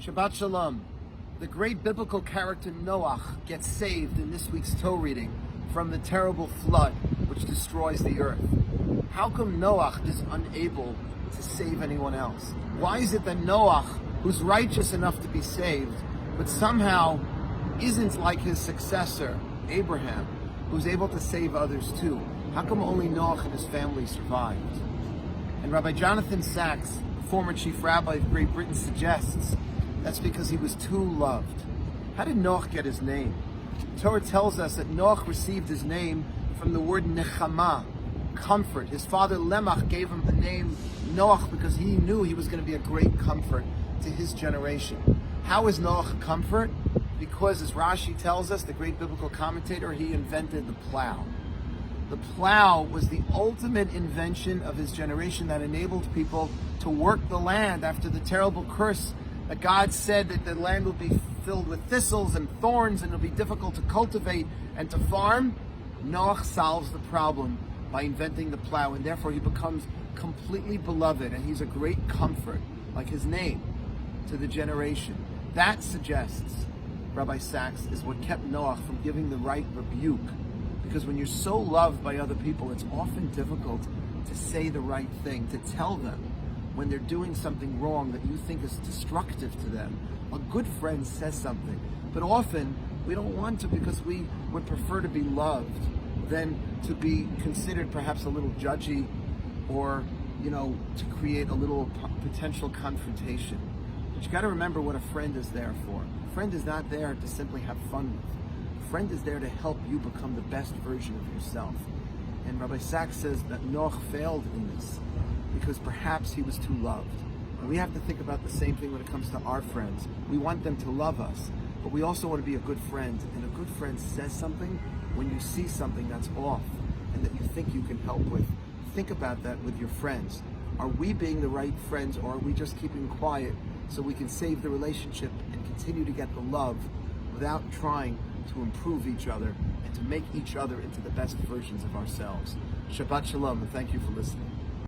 Shabbat Shalom. The great biblical character Noach gets saved in this week's Torah reading from the terrible flood which destroys the earth. How come Noach is unable to save anyone else? Why is it that Noach, who's righteous enough to be saved, but somehow isn't like his successor, Abraham, who's able to save others too? How come only Noach and his family survived? And Rabbi Jonathan Sachs, the former chief rabbi of Great Britain, suggests that's because he was too loved. How did Noach get his name? Torah tells us that Noach received his name from the word nechama, comfort. His father Lemach gave him the name Noach because he knew he was going to be a great comfort to his generation. How is Noach a comfort? Because, as Rashi tells us, the great biblical commentator, he invented the plow. The plow was the ultimate invention of his generation that enabled people to work the land after the terrible curse that God said that the land will be filled with thistles and thorns and it'll be difficult to cultivate and to farm. Noach solves the problem by inventing the plow, and therefore he becomes completely beloved, and he's a great comfort, like his name, to the generation. That suggests, Rabbi Sachs, is what kept Noach from giving the right rebuke. Because when you're so loved by other people, it's often difficult to say the right thing, to tell them when they're doing something wrong that you think is destructive to them. A good friend says something, but often we don't want to because we would prefer to be loved than to be considered perhaps a little judgy or, to create a little potential confrontation. But you got to remember what a friend is there for. A friend is not there to simply have fun with. A friend is there to help you become the best version of yourself. And Rabbi Sachs says that Noach failed in this because perhaps he was too loved. And we have to think about the same thing when it comes to our friends. We want them to love us, but we also want to be a good friend. And a good friend says something when you see something that's off and that you think you can help with. Think about that with your friends. Are we being the right friends, or are we just keeping quiet so we can save the relationship and continue to get the love without trying to improve each other and to make each other into the best versions of ourselves? Shabbat Shalom, and thank you for listening.